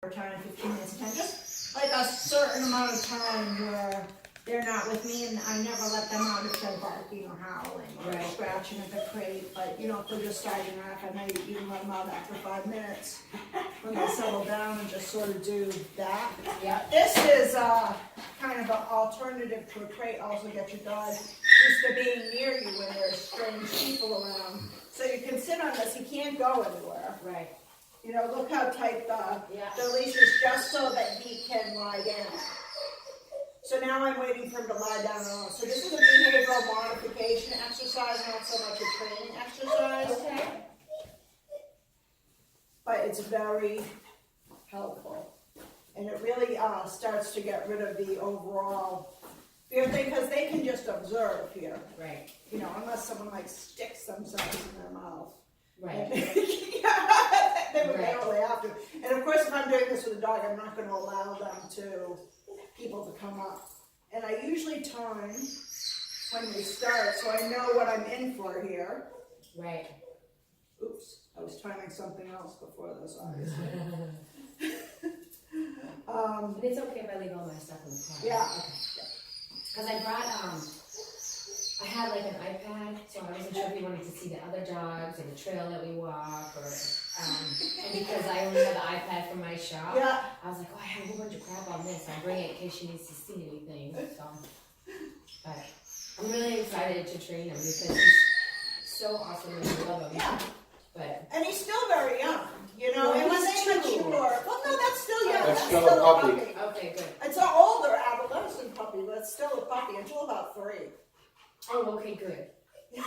time, 15 minutes of time, just like a certain amount of time where they're not with me, and I never let them out if they're barking or howling or scratching at the crate. But you know, if they're just starting off, I might even let them out after 5 minutes when they settle down and just sort of do that. Yeah. This is kind of an alternative to a crate. Also, get your dog used to being near you when there's strange people around. So you can sit on this. He can't go anywhere. Right. You know, look how tight the leash is, just so that he can lie down. So now I'm waiting for him to lie down and all. So this is a behavioral modification exercise, not so much a training exercise. Okay. But it's very helpful. And it really starts to get rid of the overall fear thing, because they can just observe here. Right. You know, unless someone like sticks themselves in their mouth. Right. They would barely have to. And of course, if I'm doing this with a dog, I'm not going to allow people to come up. And I usually time when we start, so I know what I'm in for here. Right. Oops, I was timing something else before this, obviously. But it's okay if I leave all my stuff in the car. Yeah. Okay. Because I brought, I had like an iPad, so I wasn't sure if you wanted to see the other dogs or the trail that we walk, or, and because I only have the iPad from my shop, Yeah. I was like, oh, I have a whole bunch of crap on this. I'll bring it in case she needs to see anything. So, but I'm really excited to train him because he's so awesome and I love him. Yeah. But And he's still very young, you know, Well, and when he's they two. mature, well, no, that's still young. That's still a a puppy. okay, good. It's an older adolescent puppy, but it's still a puppy until about 3. Oh, okay, good. Yeah,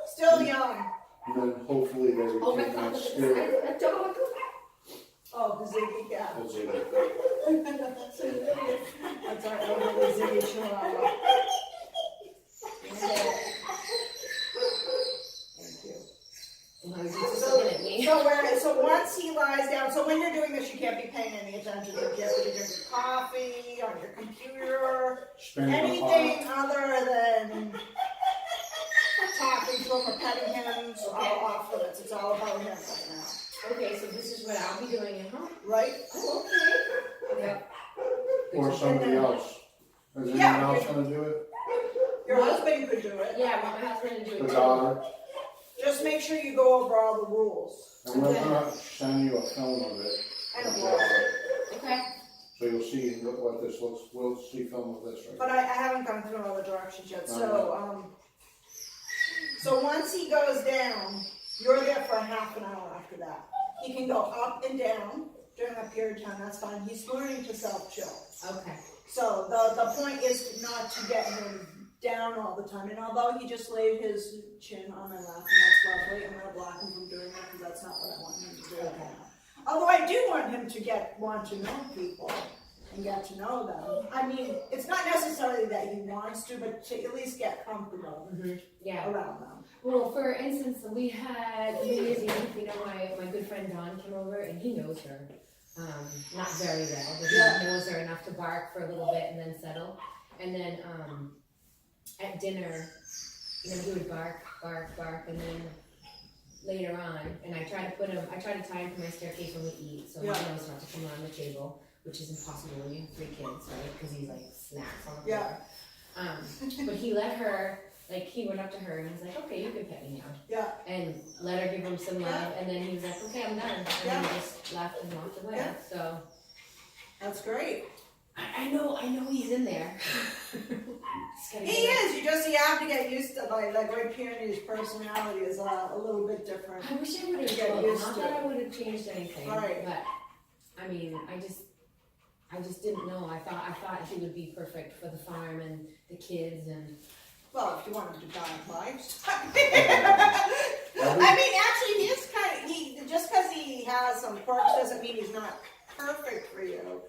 still young. And then hopefully they would Oh my take God, that look at spirit. this, a dog. Oh, the Ziggy, yeah. That's it. That's our elderly Ziggy Chihuahua. Thank you. Oh, he's just looking at me. So once he lies down, so when you're doing this, you can't be paying any attention to it. You have to be drinking coffee, on your computer, Spinning the anything other than talking to him or petting him, so all off limits. It's all about him right now. Okay, so this is what I'll be doing at home. Right? Oh, okay. Okay. Or somebody else. Is anyone Yeah. else gonna do it? Your husband could do it. Yeah, I want my husband to do it The too. daughter? Just make sure you go over all the rules. And we're gonna send you a film of it. And a of blog. that. Okay. So you'll see what this looks, we'll see film of this right But I haven't gone through all the directions yet. So once he goes down, you're there for a half an hour after that. He can go up and down during that period of time. That's fine. He's learning to self-chill. Okay. So the point is not to get him down all the time. And although he just laid his chin on my lap, and that's lovely, I'm going to block him from doing that because that's not what I want him to do right now. Although I do want him to want to know people and get to know them. I mean, it's not necessarily that he wants to, but to at least get comfortable Yeah. around them. Well, for instance, we had New Year's Eve, you know, my good friend Dawn came over and he knows her. Not very well, but he knows her enough to bark for a little bit and then settle. And then at dinner, you know, he would bark, and then later on, and I try to tie him to my staircase when we eat, so he knows not to come around the table, which is impossible when you have 3 kids, right? Because he's like snacks on the floor. But he let her, like, he went up to her and was like, okay, you can pet me now. Yeah. And let her give him some love, and then he was like, okay, I'm done. And he just left and walked away. Yeah. So That's great. I know he's in there. He is. You have to get used to like Ray Peony's personality is a little bit different. I wish I would have Get used Not to that it. I would have changed anything. Right. But I mean, I just didn't know. I thought he would be perfect for the farm and the kids and. Well, if you want him to die of life. now. I mean, actually, he is just because he has some quirks doesn't mean he's not perfect for you.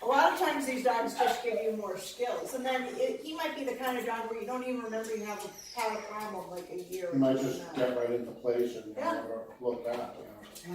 A lot of times these dogs just give you more skills, and then he might be the kind of dog where you don't even remember you had a problem like a year. You might just get right into place and never look back, you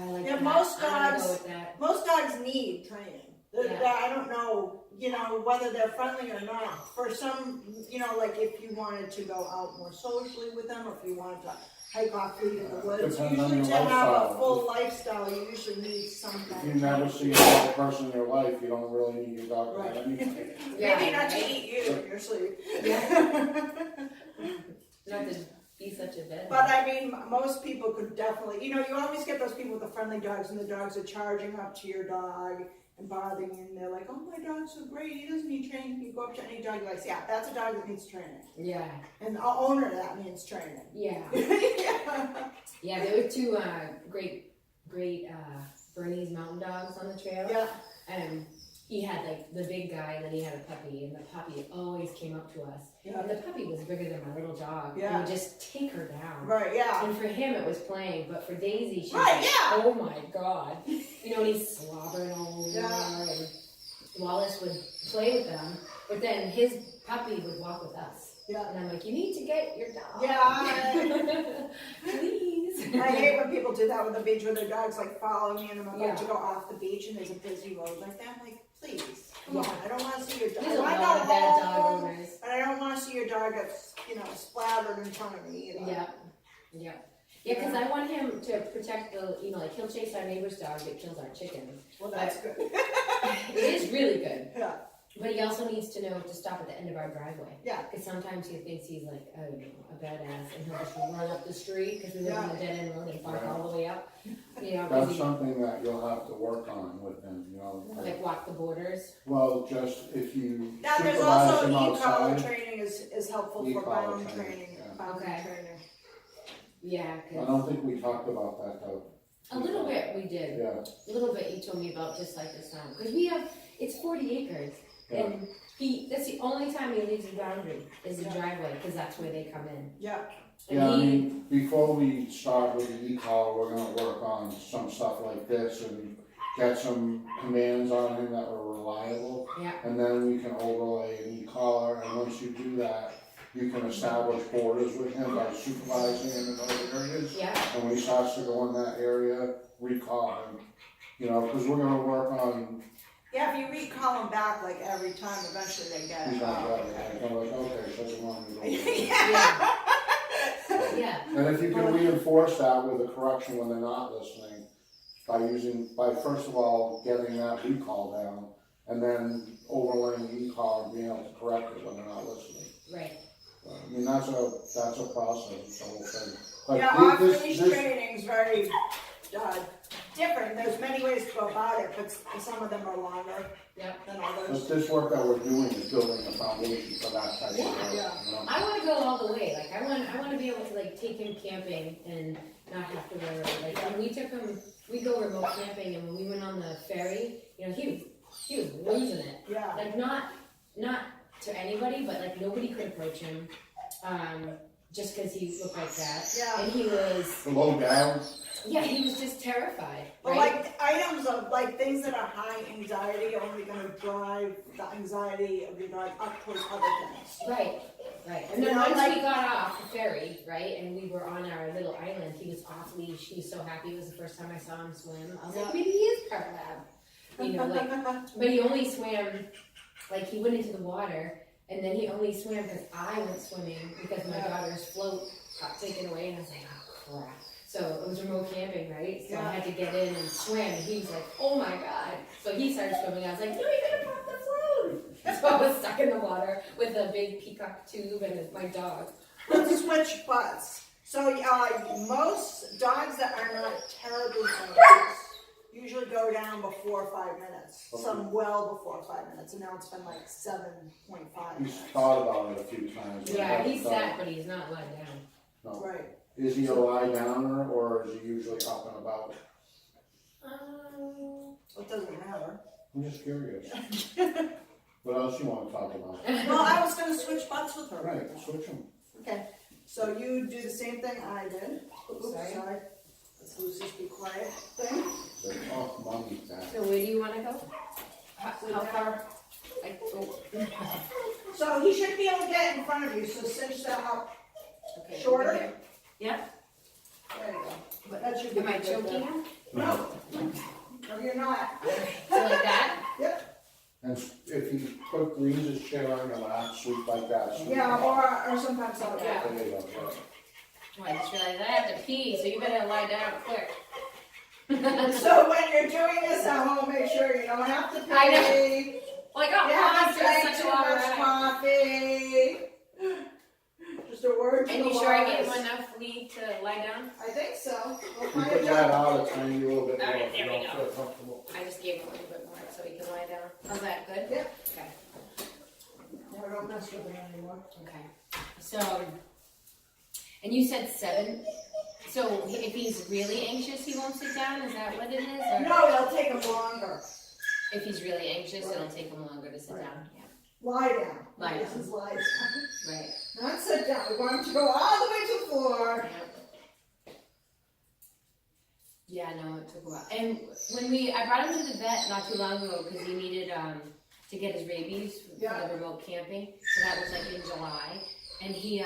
know. I like Yeah, that. most I'm gonna dogs- go with that. Most dogs need training. I don't know, you know, whether they're friendly or not. For some, you know, like if you wanted to go out more socially with them, or if you wanted to hike off lead in the woods. Depends on Usually your to have a lifestyle. full lifestyle, you usually need If something. you never see a dog person in your life, you don't really need your dog to have anything. Maybe not to eat you in your sleep. Not to be such a bitch. But I mean, most people could definitely, you always get those people with the friendly dogs and the dogs are charging up to your dog and bothering you and they're like, oh, my dog's so great, he doesn't need training. You go up to any dog, you're like, yeah, that's a dog that needs training. Yeah. And the owner of that needs training. Yeah. Yeah. Yeah, there were two great Bernese mountain dogs on the trail. Yeah. And he had like the big guy and then he had a puppy and the puppy always came up to us. Yeah. And the puppy was bigger than my little dog. Yeah. He would just take her down. Right, yeah. And for him it was playing, but for Daisy, she's Right, like, yeah. oh my god. And he's slobbering all over Yeah. and Wallace would play with them, but then his puppy would walk with us. Yeah. And I'm like, you need to get your dog. Yeah. Please. I hate when people do that with the beach where their dog's like following me and I'm about Yeah. to go off the beach and there's a busy road like that. I'm like, please, come Yeah. on, I don't want to see your dog. There's a I lot know of bad dog home, owners. and I don't want to see your dog get, splattered in front of me either. Yeah, yeah. Yeah, because I want him to protect the, like he'll chase our neighbor's dog that kills our chickens. Well, that's good. It is really good. Yeah. But he also needs to know to stop at the end of our driveway. Yeah. Because sometimes he thinks he's like a badass and he'll just run up the street because we live on a dead end road and bark all the way up. That's something that you'll have to work on with him, like walk the borders. Well, just if you Now, there's supervise also him e-collar outside. training is helpful for E-collar bound training, training. yeah. Bound Okay. training. Yeah, I 'cause don't think we talked about that though. a little bit we did. Yeah, A little bit you told me about just like this time. Because it's 40 acres. yeah. And that's the only time he leaves the boundary is the driveway, because that's where they come in. Yeah. And Yeah, I he, mean, before we start with the e-collar, we're gonna work on some stuff like this and get some commands on him that are reliable. Yeah. And then we can overlay an e-collar, and once you do that, you can establish borders with him by supervising him in those areas. yeah, And when he starts to go in that area, recall him, because we're gonna work on, Yeah, if you recall them back like every time, eventually they get he's it. not that, I'm like, okay, so you want me to go. Yeah. yeah, And if you can reinforce that with a correction when they're not listening, by first of all, getting that recall down, and then overlaying the e-collar and being able to correct it when they're not listening. right. I mean, that's a process, it's the whole thing. But Yeah, this- off-leash this- training is very different. There's many ways to go about it, but some of them are longer Yep. than others. But this work that we're doing is building a foundation for that type of work, Yeah. I want to go all the way. Like I want to be able to like take him camping and not have to worry. Like when we took him, we go remote camping, and when we went on the ferry, he was losing it. Yeah. Like not to anybody, but like nobody could approach him, just because he looked like that. Yeah. And he was, Low down, he was just terrified. But Right? like items of like things that are high anxiety are only going to drive the anxiety of your dog up towards other things. Right. And You then know, once like- we got off the ferry, right, and we were on our little island, he was off leash. He was so happy. It was the first time I saw him swim. I was like, maybe he is part of that. But he only swam, like he went into the water, and then he only swam because I went swimming because my daughter's float got taken away, and I was like, oh crap. So it was remote camping, right? So I had to get in and swim, and he was like, oh my god. So he started swimming. I was like, no, you're gonna pop the float. So I was stuck in the water with a big peacock tube and my dog. Let's switch butts. So most dogs that are not terribly anxious usually go down before 5 minutes. Okay. Some well before 5 minutes, and now it's been like 7.5 he's minutes. thought about it a few times. but Yeah, hasn't he's done sat, it. but he's not lying down. No. Right. Is he a lie downer, or is he usually up and about? It doesn't matter. I'm just curious. What else you want to talk about? Well, I was going to switch butts with her. Right, switch them. Okay. So you do the same thing I did. Oops, Sorry. sorry. Let's Lucy's be quiet thing. They're off mommy back. So where do you want to go? How far? So he should be able to get in front of you. So cinch that up. Okay, Shorter? okay. Yeah. There you go. But that should be Am I good choking there. him? No. No, you're not. So like that? Yep. And if he leans his chair on your lap, sweep like that. Sweep Yeah, him up. or sometimes I'll Yeah. There you go, Oh, I just realized I have to pee, so you better lie down quick. So when you're doing this at home, make sure you don't have to pee. I know. Well, I got You haven't lost. drank Such a too long much ride. coffee. Just a word to And the you sure I gave wise. him enough lead to lie down? I think so. We'll You find put that out. out a tiny little bit more Alright, if you there we don't go. feel comfortable. I just gave him a little bit more so he can lie down. How's that? Good? Yeah. Okay. No, don't mess with it anymore. Okay. So, and you said 7. So if he's really anxious, he won't sit down? Is that what it is? Or No, it'll take him longer. if he's really anxious, it'll take him longer to sit Right. down? Yeah. Lie down. Lie This down. is lie down. Right. Not sit down. We want him to go all the way to the floor. Yep. Yeah, no, it took a while. And when I brought him to the vet not too long ago because he needed to get his rabies for Yeah. the remote camping. So that was like in July. And he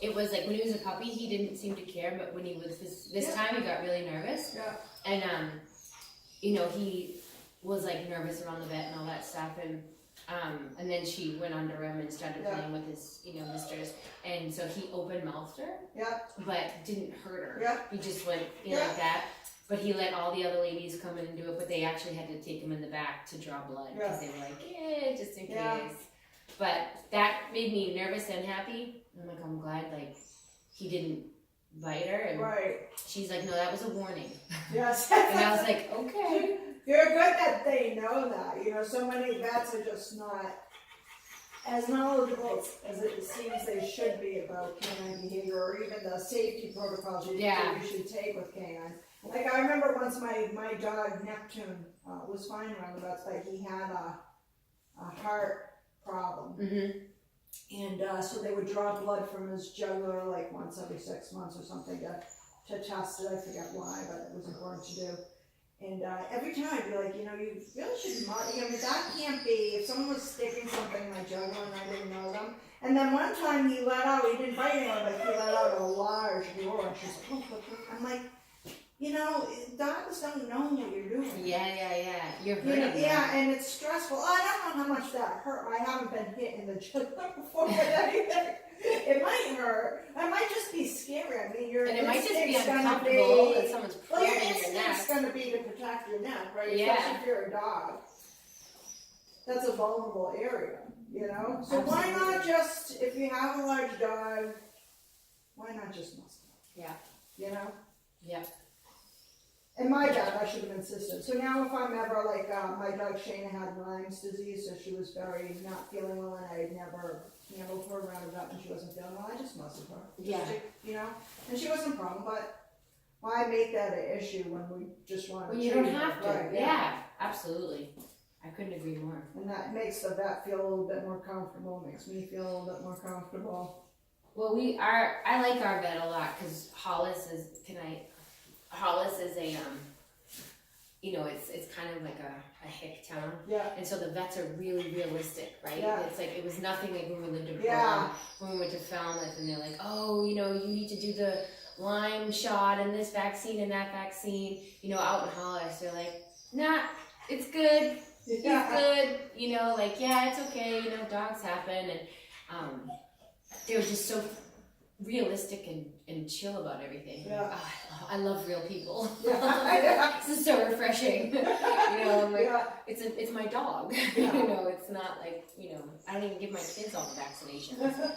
it was like when he was a puppy, he didn't seem to care, but when he was this time, he got really nervous. Yeah. And you know, he was like nervous around the vet and all that stuff, and then she went under him and started Yeah. playing with his, you know, misters, and so he open mouthed her, Yeah. but didn't hurt her. Yeah. He just went, you know, Yeah. like that. But he let all the other ladies come in and do it, but they actually had to take him in the back to draw blood because they were like, yeah, just in Yeah. case. But that made me nervous and happy. I'm like, I'm glad like he didn't bite her, and Right. she's like, no, that was a warning. Yes. And I was like, okay. You're good that they know that. You know, so many vets are just not as knowledgeable as it seems they should be about canine behavior or even the safety protocols you should take with canines. Like I remember once my dog Neptune was fine around the vets, but he had a heart problem. Mm-hmm. And so they would draw blood from his jugular like once every 6 months or something to test it. I forget why, but it was important to do. And every time I'd be like, you know, you really should I mean, that can't be, if someone was sticking something in my jugular and I didn't know them. And then one time he didn't bite anyone, but he let out a large roar. And she's like, oh, I'm like, you know, dogs don't know what you're doing. Yeah. You're You know, hurting yeah, them. and it's stressful. I don't know how much that hurt. I haven't been hit in the jugular before with anything. It might hurt. It might just be scary. I mean, your And it might just be instinct's gonna uncomfortable be- that someone's Well, your probing your instinct's neck. going to be to protect your neck, right? Yeah. Especially if you're a dog. That's a vulnerable area, you know? So why not Absolutely. just, if you have a large dog, why not just muscle? Yeah. You know? Yeah. And my dog, I should have insisted. So now if I'm ever like, my dog Shayna had Lyme's disease, so she was very not feeling well, and I had never handled her around a vet when she wasn't feeling well. I just muscled her. Yeah. You know? And she wasn't a problem, but why make that an issue when we just want to When you treat don't her? have to. Right, Yeah, absolutely. I couldn't agree more. And that makes the vet feel a little bit more comfortable, makes me feel a little bit more comfortable. Well, I like our vet a lot because Hollis is a, you know, it's kind of like a hick town. Yeah. And so the vets are really realistic, right? Yeah. It's like, it was nothing like when we lived in Yeah. when we went to Falmouth and they're like, oh, you know, you need to do the Lyme shot and this vaccine and that vaccine. You know, out in Hollis, they're like, nah, it's good. He's good, you know, like, yeah, it's okay, you know, dogs happen, and they were just so realistic and chill about everything. Yeah. Oh, I love real people. Yeah. This is so refreshing. You know, I'm like, Yeah. it's my dog. Yeah. You know, it's not like, you know, I don't even give my kids all the vaccinations.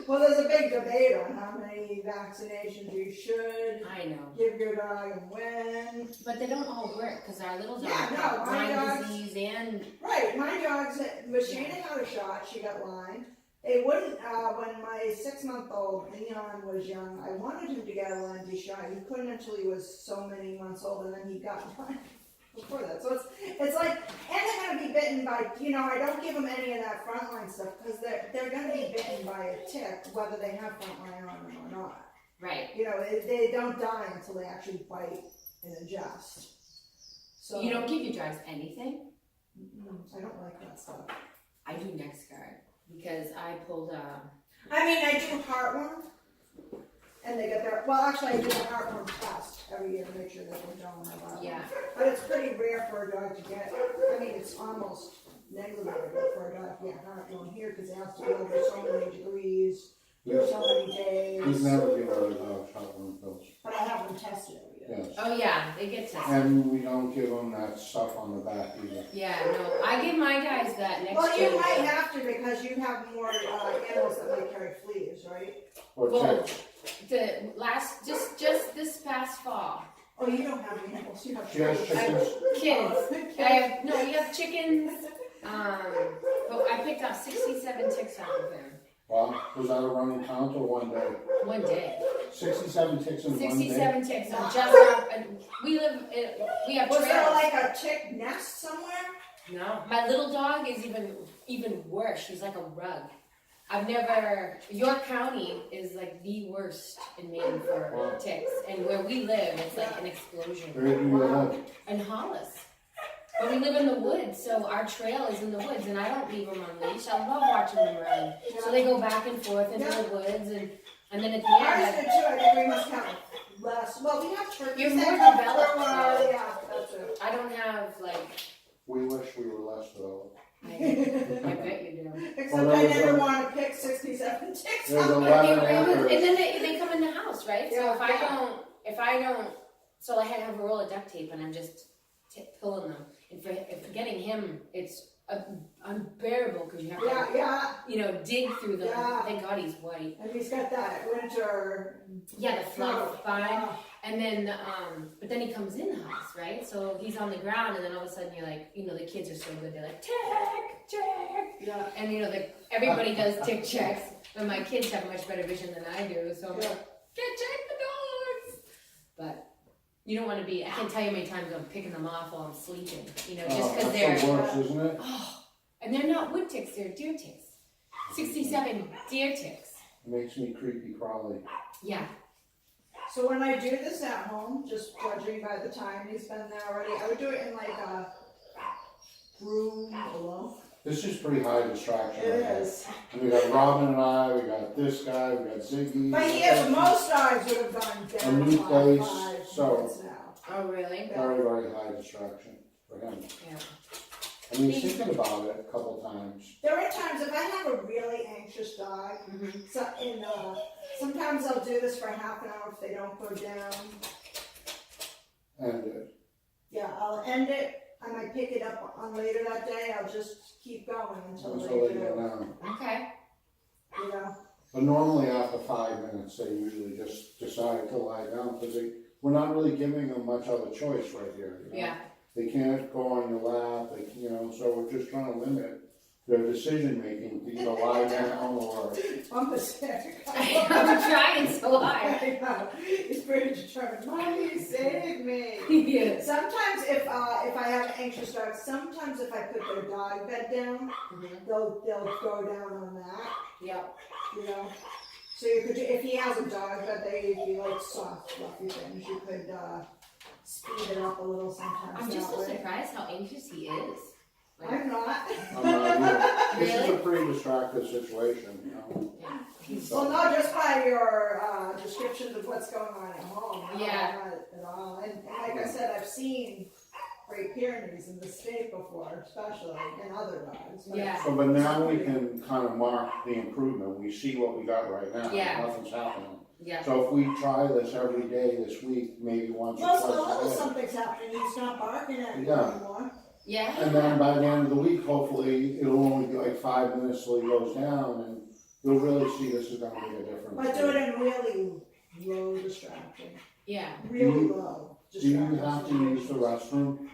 Well, there's a big debate on how many vaccinations you should I know. give your dog and when. But they don't all work, because our little dog Yeah, got no, my Lyme dogs- disease and, Right, my dogs, Shayna got a shot, she got Lyme. It wouldn't, when my 6-month-old Leon was young, I wanted him to get a Lyme disease shot. He couldn't until he was so many months old, and then he got Lyme before that. So it's like, and they're going to be bitten by, you know, I don't give them any of that frontline stuff, because they're going to be bitten by a tick, whether they have frontline on them or not. right. You know, they don't die until they actually bite and ingest. So You don't give your dogs anything? I don't like that stuff. I do NexGard because I pulled I mean, I do heartworm, and they get their, well, actually, I do a heartworm test every year to make sure that they don't have heartworm. Yeah. But it's pretty rare for a dog to get, I mean, it's almost negligible for a dog to get heartworm here, because it has to be over so many degrees. here's how many days. He's never given her shotgun pills. But I haven't tested it yet. Yes. Oh yeah, they get tested. And we don't give them that stuff on the back either. Yeah, no, I give my guys that next Well, year. you might have to because you have more animals that may carry fleas, right? Or Well, ticks. the last, just this past fall, Oh, you don't have animals, you have She has chickens. chickens. kids. I have, no, we have chickens, but I picked up 67 ticks off of them. Well, was that a running count or one day? One day. 67 ticks in one day? 67 ticks, I'm just up, and we have Was there trails. like a chick nest somewhere? No, my little dog is even worse, she's like a rug. York County is like the worst in Maine for ticks, and where we live, it's like an explosion. Where do you live? In Hollis. But we live in the woods, so our trail is in the woods, and I don't leave them on leash. I love watching them run. So they go back and forth into the woods, and then at the Ours end, did too, I think we must have less, well, we have turkeys. You're that more come developed, from, though. yeah, that's it. I don't have like. We wish we were less developed. I bet you do. Except Well, I there was never a- want to pick 67 ticks There's out. 11 And acres. then they come in the house, right? So Yeah, if I don't, so I have a roll of duct tape and I'm just pulling them. And for getting him, it's unbearable because you have to, dig through them. Yeah. Thank God he's white. And he's got that winter. Yeah, the fluff, fine. Yeah. And then, but then he comes in the house, right? So he's on the ground, and then all of a sudden you're like, the kids are so good. They're like, tick. Yeah. And everybody does tick checks, but my kids have much better vision than I do. So I'm like, check the dogs. But you don't want to be. I can't tell you how many times I'm picking them off while I'm sleeping. Just because they're. That's the worst, isn't it? Oh, and they're not wood ticks; they're deer ticks. 67 deer ticks. Makes me creepy crawly. Yeah. So when I do this at home, just judging by the time he's been there already, I would do it in like a room alone. This is pretty high distraction. It right here. is. And we got Robin and I, we got this guy, we got Ziggy. But most dogs would have gone down A new by place, 5 so- minutes now. Oh, really? Very, very high distraction for him. Yeah. And he's thinking about it a couple times. There are times if I have a really anxious dog, sometimes I'll do this for half an hour if they don't go down. And Yeah, I'll end it. I might pick it up on later that day. I'll just keep going until until they they go do. down. Okay. But normally after 5 minutes, they usually just decide to lie down because we're not really giving them much other choice right here. Yeah. They can't go on your lap, so we're just trying to limit their decision making to either lie down or. I'm a sick. I'm trying so hard. I know. He's pretty determined. Mommy, save me. Yeah. Sometimes if I have an anxious dog, sometimes if I put their dog bed down, they'll go down on that. Yep. So you could, if he has a dog bed, they'd be like soft, fluffy things. You could speed it up a little sometimes. I'm just so that way. surprised how anxious he is. I'm not. I'm not either. This is Really? a pretty distracted situation, Yeah. He's, Well, no, just by your descriptions of what's going on at home. No, Yeah. not at all. And like I said, I've seen Great Pyrenees in the state before, especially, and other dogs. But Yeah. So, but now we can kind of mark the improvement. We see what we got right now. Yeah. Nothing's happening. yeah. So if we try this every day this week, maybe once or Well, so a twice little a day. something's happening. He's not barking at you Yeah. anymore. Yeah. And then by the end of the week, hopefully, it'll only be like 5 minutes till he goes down and you'll really see this is gonna make a difference. But do it in really low distraction. Yeah. Really low Do you distraction. have to use the restroom?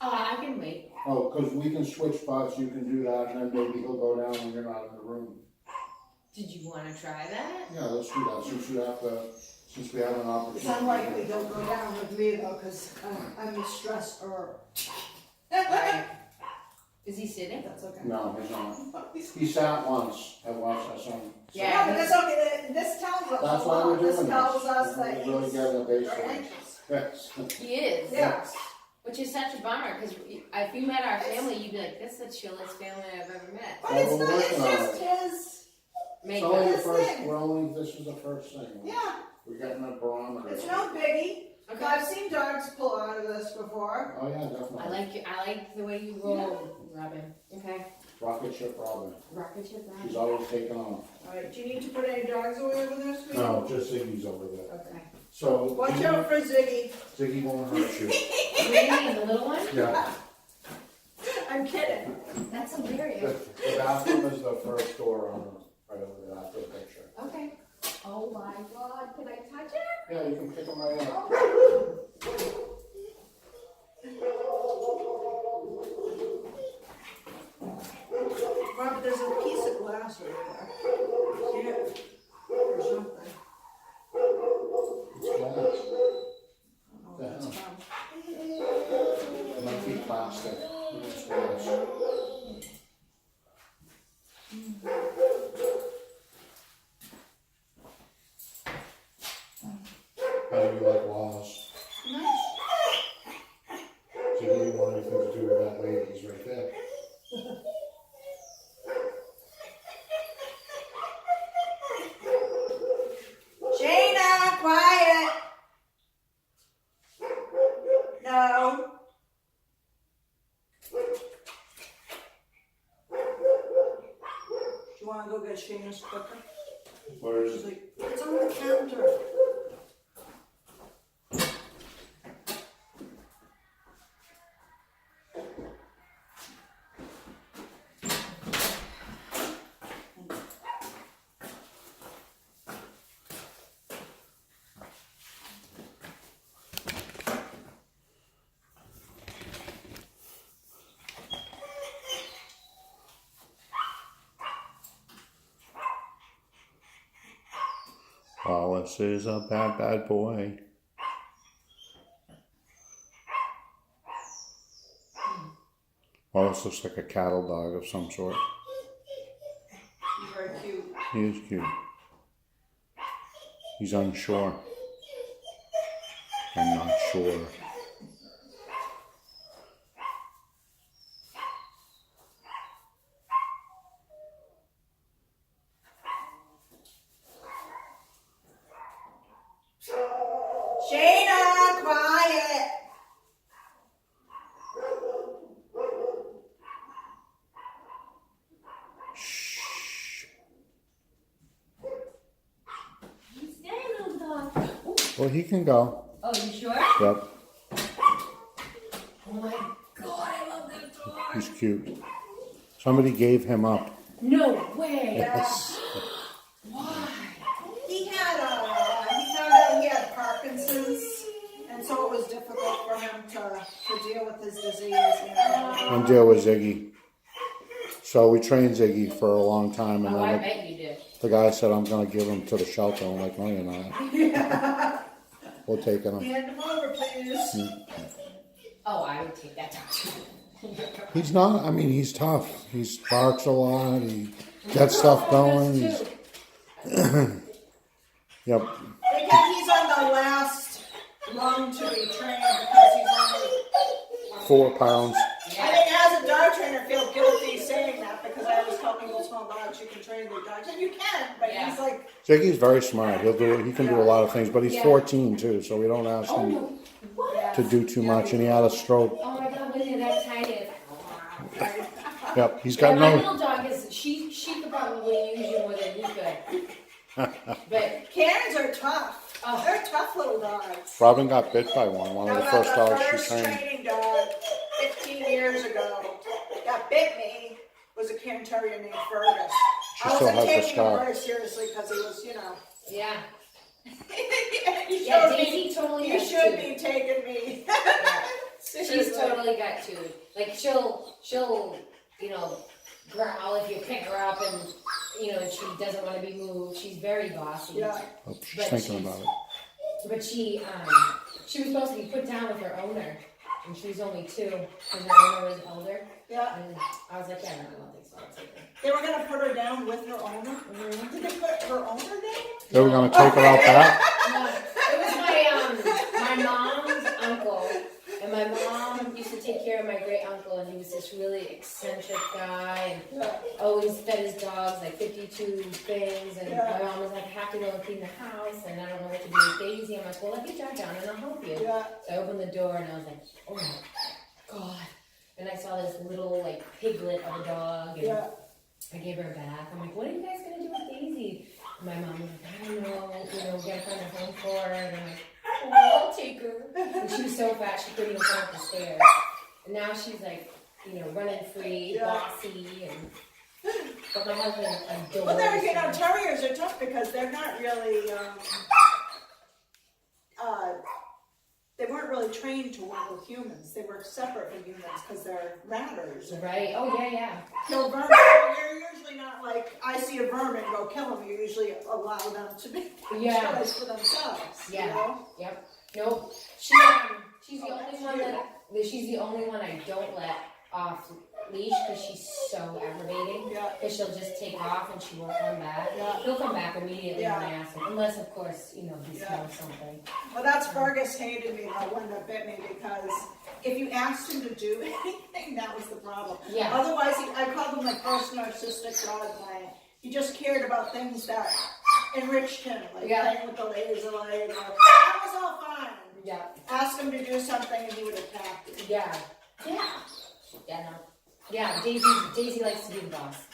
I can wait. Oh, because we can switch spots, you can do that, and then maybe he'll go down when you're not in the room. Did you want to try that? Yeah, let's do that, since we have an opportunity. It's unlikely he'll go down with me though, because I'm stressed or. Right. Is he sitting? That's okay. No, he's not. He sat once at some. Yeah. No, but that's okay. This tells us That's a why lot. we're doing This this. tells us that We're really he's getting the very baseline. anxious. Yes. He is. Yeah. Which is such a bummer because if you met our family, you'd be like, "This is the chillest family I've ever met." But Well, it's we're not. It's working on just his. Make It's only the This first, thing. this is the first thing. Yeah. We're getting a barometer. It's no biggie. Okay. I've seen dogs pull out of this before. Oh, yeah, definitely. I like the way you roll, Robin. Okay. Rocket ship Robin. Rocket ship Robin. She's always taking off. Alright, do you need to put any dogs away over there, sweetie? No, just Ziggy's over there. Okay. So. Watch out for Ziggy. Ziggy won't hurt you. Really? The little one? Yeah. I'm kidding. That's hilarious. The bathroom is the first door on the, right over there after the picture. Okay. Oh my God, can I touch it? Yeah, you can pick them right up. Robert, there's a piece of glass right there. See it? Or something. It's glass. I don't know what it's from. It might be plastic. It's glass. How do you like Wallace? Nice. So you didn't want anything to do with that lady, he's right there. Shayna, quiet. No. Do you want to go get Shayna's cooker? Where is She's it? like, it's on the counter. Wallace is a bad, bad boy. Wallace looks like a cattle dog of some sort. He's very cute. He is cute. He's unsure. I'm not sure. Shayna, quiet. He's staying, little dog. Well, he can go. Oh, you sure? Yep, Oh my God, I love that dog. he's cute. Somebody gave him up. No way. Yes. Why? He found out he had Parkinson's, and so it was difficult for him to deal with his disease. You know? And deal with Ziggy. So we trained Ziggy for a long time, and Oh, I then bet you did. the guy said, I'm going to give him to the shelter. I'm like, no, you're not. We're taking him. Hand him over, please. Oh, I would take that dog too. He's not, I mean, he's tough. He barks a lot. He gets stuff going. He's, yep. They think he's on the last rung to be trained because he's only 4 pounds. I think as a dog trainer, I feel guilty saying that because I always tell people small dogs you can train their dogs, and you can, but Yeah. he's like, Ziggy's very smart. He can do a lot of things, but he's 14 too, so we don't ask Oh him no. What? to do too much, and he had a stroke. Oh my God, when you're that tiny. Yep, he's Yeah, got my no, little dog is, she could probably use you more than you could. But, Karens are tough. Oh. They're tough little dogs. Robin got bit by one of the Now, first dogs she first trained. training dog 15 years ago that bit me was a Cairn Terrier named Fergus. She I still wasn't has the taking him scar. very seriously because he was, you know. yeah. you Yeah, should Daisy totally you has should two. be taking me. Yeah. She's Seriously. totally got two. Like she'll, you know, growl if you pick her up and, you know, she doesn't want to be moved. She's very bossy. Yeah. Oh, she's But thinking about it. But she was supposed to be put down with her owner, and she was only 2, because her owner was older. Yeah. And I was like, yeah, no, I don't think so. I'll take her. They were gonna put her down with her owner. Did they put her owner down? They were gonna take her out back? No, it was my mom's uncle, and my mom used to take care of my great uncle, and he was this really eccentric guy, and Yeah. always fed his dogs like 52 things, and Yeah. my mom was like, I have to go and clean the house, and I don't know what to do with Daisy. I'm like, well, let me drive down and I'll help you. Yeah. So I opened the door and I was like, oh my God. And I saw saw this little like piglet of a dog, and Yeah. I gave her a bath. I'm like, what are you guys gonna do with Daisy? And my mom was like, I don't know, we gotta find a home for her. And I'm like, oh, I'll take her. And she was so fat, she couldn't even come up the stairs. And now she's like, running free, bossy, and but my husband adores Well, there, her. terriers are tough because they're not really, they weren't really trained to work with humans. They work separate from humans because they're ratters. Right? Oh, yeah. Kill vermin. You're usually not like, I see a vermin, go kill them. You usually allow them to make a choice for themselves. Yeah. You know? Yep. Nope. She's the only one she's the only one I don't let off leash because she's so aggravating. Yeah. Because she'll just take off and she won't come back. Yeah. He'll come back immediately when I ask him, unless of course he smells something. Well, that's Fergus hated me, the one that bit me, because if you asked him to do anything, that was the problem. Yeah. Otherwise, I called him my first narcissistic dog client. He just cared about things that enriched him, like playing with the laser light. That was all fine. Yeah. Ask him to do something and he would attack you. Yeah. Daisy likes to be the boss.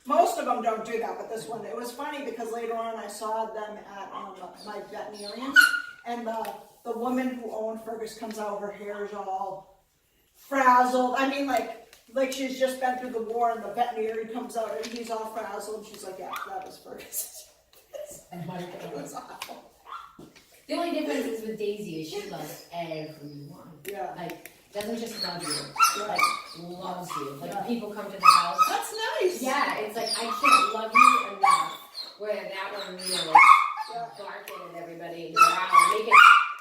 Most of them don't do that, but this one, it was funny because later on I saw them at my veterinarian, and the woman who owned Fergus comes out, her hair is all frazzled. I mean, like she's just been through the war, and the veterinarian comes out and he's all frazzled, and she's like, yeah, that was Fergus. Oh my God. It was awful. The only difference is with Daisy is she loves everyone. Yeah. Like, doesn't just love you, like, loves you. Like, when people come to the house. That's nice. Yeah, it's like, I can't love you enough. Where that one, is barking at everybody and growling.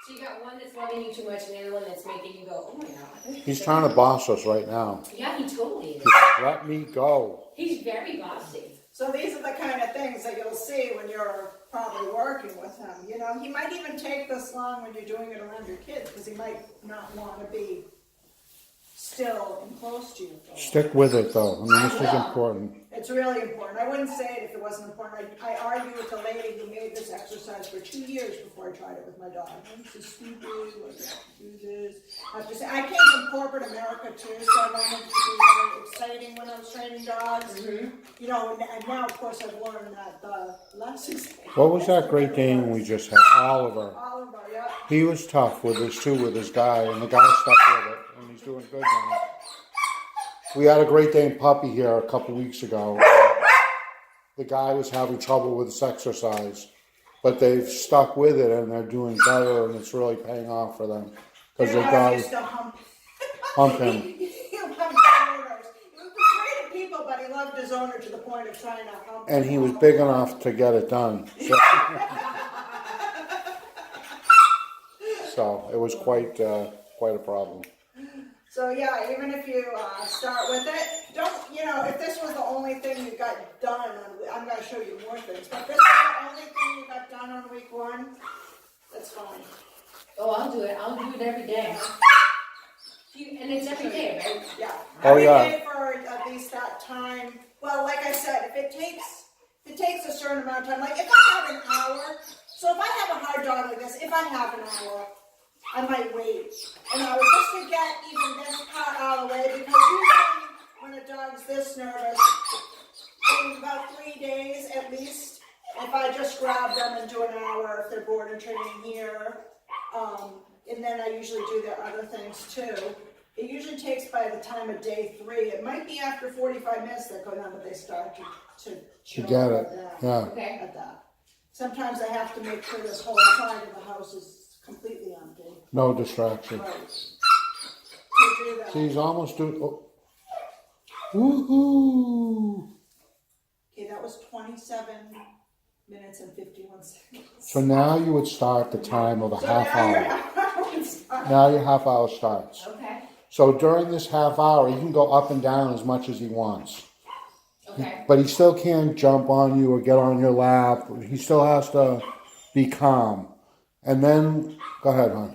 So you got one that's loving you too much and the other one that's making you go, oh my God. He's trying to boss us right now. Yeah, he totally is. Let me go. He's very bossy. So these are the kind of things that you'll see when you're probably working with him. He might even take this long when you're doing it around your kids because he might not want to be still and close to you. Stick with it though. I mean, this is important. It's really important. I wouldn't say it if it wasn't important. I argued with the lady who made this exercise for 2 years before I tried it with my dog. This is stupid. Why do I have to do this? I have to say, I came from corporate America too, so I wanted it to be very exciting when I was training dogs. Mm-hmm. And now of course I've learned that the lessons. What was that Great Dane we just had? Oliver. Oliver, yeah. He was tough with his guy, and the guy stuck with it, and he's doing good now. We had a Great Dane puppy here a couple weeks ago. The guy was having trouble with his exercise, but they've stuck with it, and they're doing better, and it's really paying off for them. Because the guy used to hump him. He loved his owners. He was afraid of people, but he loved his owner to the point of trying to hump him. And he was big enough to get it done. So it was quite a problem. So yeah, even if you start with it, if this was the only thing you got done, I'm going to show you more things, but if this is the only thing you got done on week 1, that's fine. Oh, I'll do it. I'll do it every day. And it's every day, right? Yeah. Oh, Every yeah. day for at least that time. Well, like I said, if it takes a certain amount of time, like if I have an hour, so if I have a hard dog like this, if I have an hour, I might wait an hour just to get even this part out of the way, because usually when a dog's this nervous, in about 3 days at least, if I just grab them and do an hour if they're board and training here, and then I usually do their other things too. It usually takes by the time of day 3. It might be after 45 minutes that go down, but they start to get it. Yeah. Okay. At that. Sometimes I have to make sure this whole side of the house is completely empty. No distraction. Right. To do that. See, he's almost doing. Oh. Woohoo! Okay, that was 27 minutes and 51 seconds. So now you would start the time of a half hour. Now your half hour starts. Okay. So during this half hour, he can go up and down as much as he wants. Okay. But he still can't jump on you or get on your lap. He still has to be calm. And then, go ahead, hon.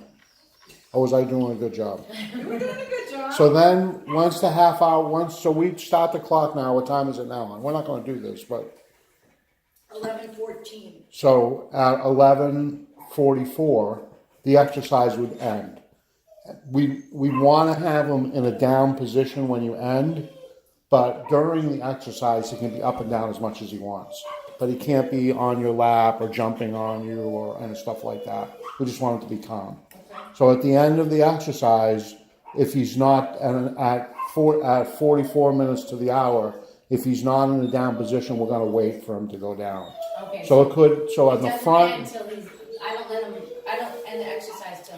Or was I doing a good job? You were doing a good job. So then, once the half hour, so we start the clock now. What time is it now, hon? We're not going to do this, but. 11:14. So at 11:44, the exercise would end. we want to have him in a down position when you end, but during the exercise he can be up and down as much as he wants. But he can't be on your lap or jumping on you or and stuff like that. We just want him to be calm. So at the end of the exercise, if he's not at 44 minutes to the hour, if he's not in a down position, we're going to wait for him to go down. Okay. So it could. So at the front. I don't end the exercise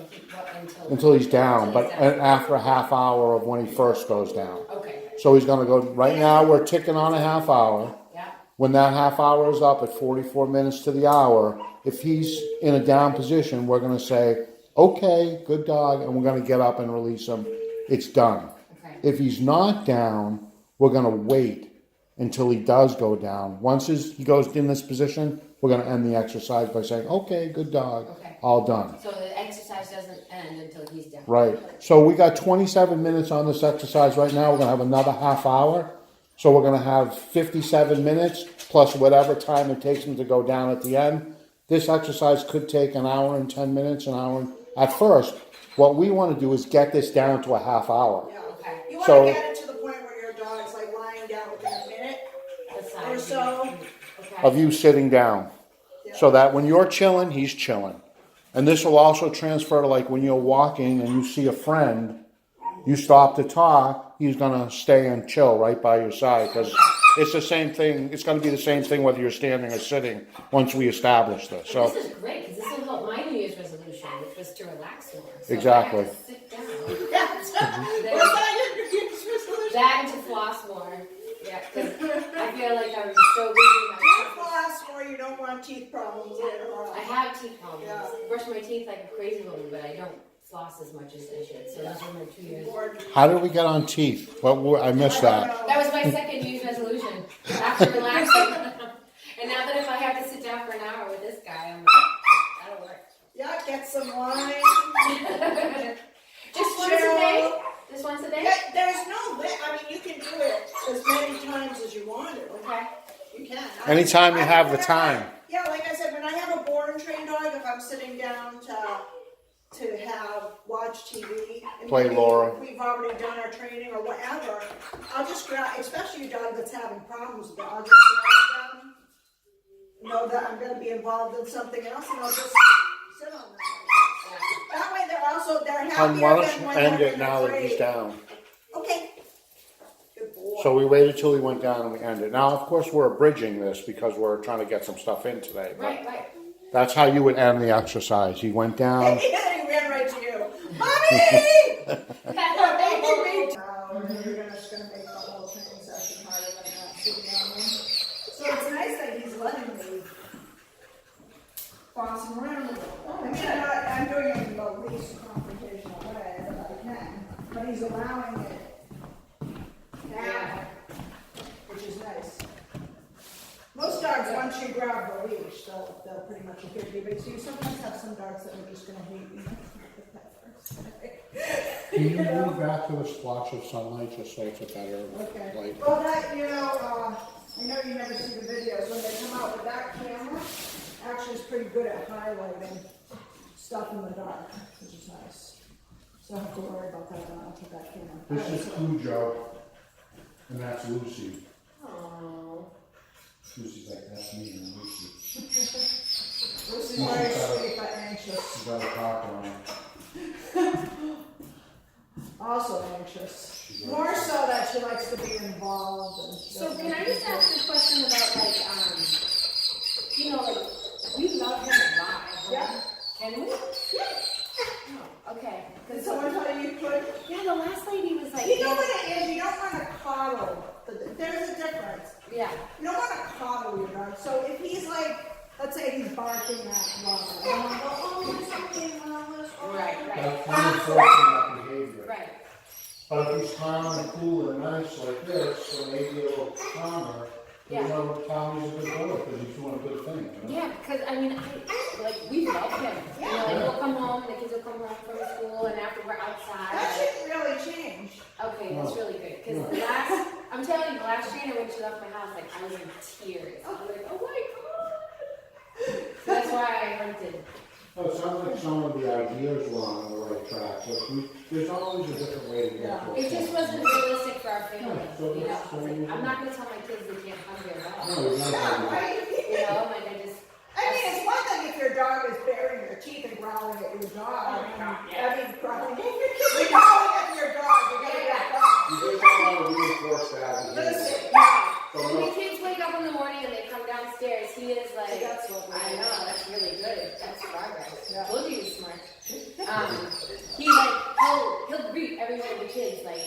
until he's down, but after a half hour of when he first goes down. Okay. So he's going to go. Right now we're ticking on a half hour. Yeah. When that half hour is up at 44 minutes to the hour, if he's in a down position, we're going to say, okay, good dog, and we're going to get up and release him. It's done. Okay. If he's not down, we're going to wait until he does go down. Once he goes in this position, we're going to end the exercise by saying, okay, good dog, all done. So the exercise doesn't end until he's down. Right. So we got 27 minutes on this exercise right now. We're going to have another half hour. So we're going to have 57 minutes plus whatever time it takes him to go down at the end. This exercise could take an hour and 10 minutes, an hour. At first, what we want to do is get this down to a half hour. Yeah, okay. You want to get it to the point where your dog's like lying down within a minute or so. Of you sitting down. Yeah. So that when you're chilling, he's chilling. And this will also transfer to like when you're walking and you see a friend, you stop to talk, he's going to stay and chill right by your side because it's the same thing. It's going to be the same thing whether you're standing or sitting once we establish this. So this is great because this will help my New Year's resolution, which was to relax more. So exactly. I have to sit down. That and to floss more. Yeah, because I feel like I'm so busy. Don't floss or you don't want teeth problems later on. I have teeth problems. Yeah. I brush my teeth like a crazy woman, but I don't floss as much as I should. So those were my 2 years. How did we get on teeth? I missed that. That was my second New Year's resolution after relaxing. And now that if I have to sit down for an hour with this guy, I'm like, that'll work. Yeah, get some wine. Just once a day? Just once a day? Yeah, there's no limit. I mean, you can do it as many times as you want to. Okay. You can. Anytime you have the time. Yeah, like I said, when I have a board and train dog, if I'm sitting down to watch TV, and Play Laura. We've already done our training or whatever. I'll just grab, especially a dog that's having problems with it. I'll just grab them, know that I'm going to be involved in something else, and I'll just sit on them. That way, they're happier Why don't than you when end they're it now that he's down? Okay. Good boy. So we waited till he went down and we ended. Now, of course, we're abridging this because we're trying to get some stuff in today. Right. That's how you would end the exercise. He went down. He ran right to you. Mommy! We're just going to make the whole training session harder than that sitting down there. So it's nice that he's letting me boss him around. I'm doing it in the least confrontational way that I can, but he's allowing it now, which is nice. Most dogs, once you grab the leash, they'll pretty much give you. But you sometimes have some dogs that are just going to hate you. Can you move back to a splotch of sunlight just so it's a better light? Well, that, I know you never see the videos. When they come out with that camera, actually it's pretty good at highlighting stuff in the dark, which is nice. So I don't have to worry about that when I put that camera. This is Cujo, and that's Lucy. Aww. Lucy's like, that's me and Lucy. Lucy's very sweet but anxious. She's got a cocker on her. Also anxious. More so that she likes to be involved. And So can I just ask a question about we love him a lot. Yeah. Can we? Yeah. Oh, okay. Did someone tell you you could? Yeah, the last lady was like. You know what it is? You don't want to coddle. There's a difference. Yeah. You don't want to coddle your dog. So if he's like, let's say he's barking at Wallace, you don't want to go, oh, it's okay, Wallace. Oh. Right. That's reinforcing that behavior. Right. But if he's calm and cool and nice like this, so maybe a little calmer, Yeah. you know, Tommy's a good boy because he's doing a good thing. You know? Yeah, because we love him. We'll come home, the kids will come home from school, and after we're outside. That shouldn't really change. Okay, that's really good. Because I'm telling you, the last trainer when she left my house, like I was in tears. I was like, oh my god. So that's why I rented. Oh, it sounds like some of the ideas were on the right track. So there's always a different way to get to It just wasn't realistic for our family, Yeah, so you know, that's- I was like, I'm not gonna tell my kids they can't hug their dog, No, it's not Yeah, like right? you know, like I just, I mean, it's one thing if your dog is baring their teeth and growling at your dog. Oh my God, yeah. I mean, growling. If your kids are growling at your dog, you're gonna get caught. you just don't want to reinforce that. Listen, So when the no, kids wake up in the morning and they come downstairs, he is like, That's what I know, that's really good, that's progress, Yeah. told you he's smart. He like, he'll greet every one of the kids, like,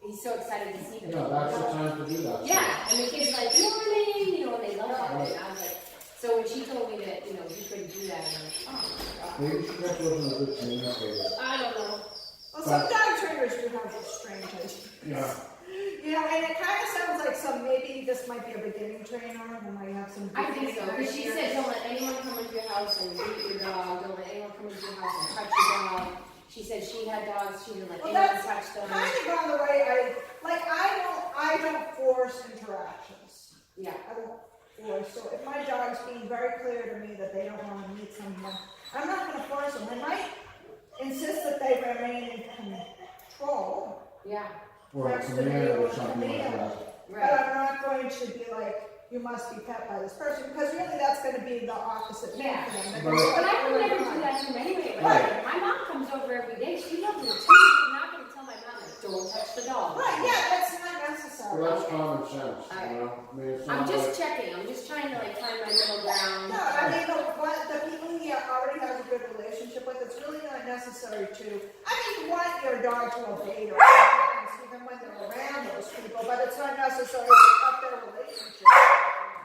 he's so excited to see them. yeah, that's the time to do that. Yeah, and the kids like, morning, you know, and they love that. And I was like, so when she told me that, you know, he couldn't do that, I'm like, oh my God. Maybe you should get to a good communicator. I don't know. Well, some dog trainers do have those strange ideas. Yeah. You know, and it kind of sounds like maybe this might be a beginning trainer, who might have some. I think so, because she beginning said, don't let anyone come into your house and beat your dog, don't let anyone come into your house and touch your dog. She said she had dogs, she didn't let Well, anyone that's touch them. kind of on the way. I don't force interactions. Yeah, I don't force. So if my dog's being very clear to me that they don't want to meet someone, I'm not going to force them. I might insist that they remain in control. yeah, Or a command or something like that. But right. I'm not going to be like, you must be pet by this person, because really that's going to be the opposite thing Yeah. for them. But- But I would never do that to him anyway. Right. My mom comes over every day, she loves it too. I'm not going to tell my mom, like, don't touch the dog. Right, yeah, that's not necessary. Well, that's common sense, Alright. you know? I mean, it's I'm not just like, checking, I'm just trying to like find my middle ground. No, I mean, the people he already has a good relationship with, it's really not necessary to, I mean, you want your dog to obey your commands, even when they're around those people, but it's not necessary to cut their relationship.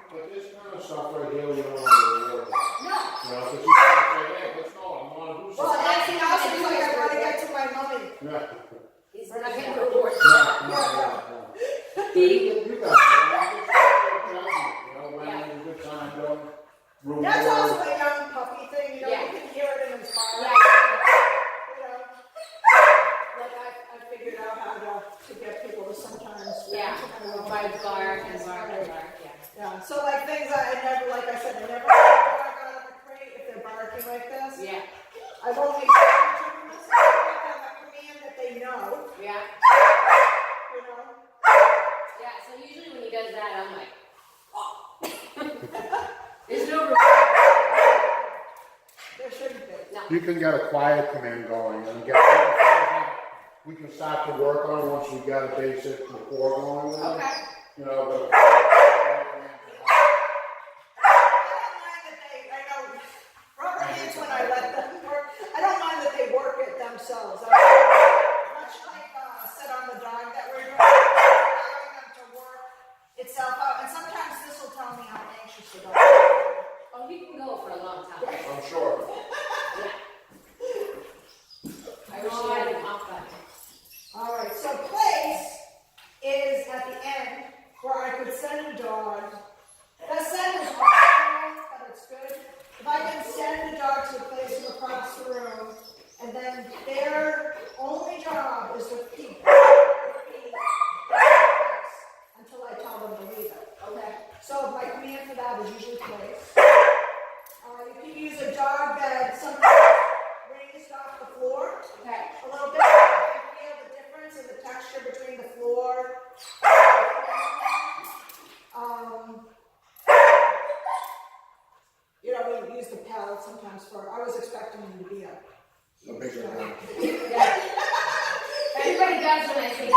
but this kind of stuff right here, we don't want to reward that. No. You know, because you can't say, hey, let's go, I want to do Well, something. that's the opposite, like, I want to get to my mommy. Yeah. He's not getting rewarded. Yeah. You got it. You know, when it's a good time, don't reward. That's also a young puppy thing, you know, Yeah. you can hear it in his heart. Yeah. You know, like I figured out how to get people to sometimes. Yeah, by bark and bark and bark, yeah. Yeah, so like things I never, like I said, I never let a dog out of a crate if they're barking like this. Yeah, I won't make them unless I give them a command that they know, yeah, you know. yeah, so usually when he does that, I'm like, oh. There's no reward. There shouldn't be. No. You can get a quiet command going and get, we can start to work on it once we got a basic rapport going with it. Okay. You know, but. I know, rubber hands when I let them work. I don't mind that they work it themselves. Much like sit on the dog that we're doing, allowing them to work itself out. And sometimes this will tell me how anxious the dog is. Oh, he can go for a long time. I'm sure. I wish he had an off button. All right, so place is at the end where I could send a dog. That send is wrong, but it's good. If I can send a dog to a place from across the room, and then their only job is to pee until I tell them to leave it. Okay. So my command for that is usually place. You can use a dog bed, sometimes raised off the floor. Okay. A little bit. I feel the difference in the texture between the floor. You know, we use the pallet sometimes for. I was expecting them to be A bigger one. Yeah. Everybody does when I say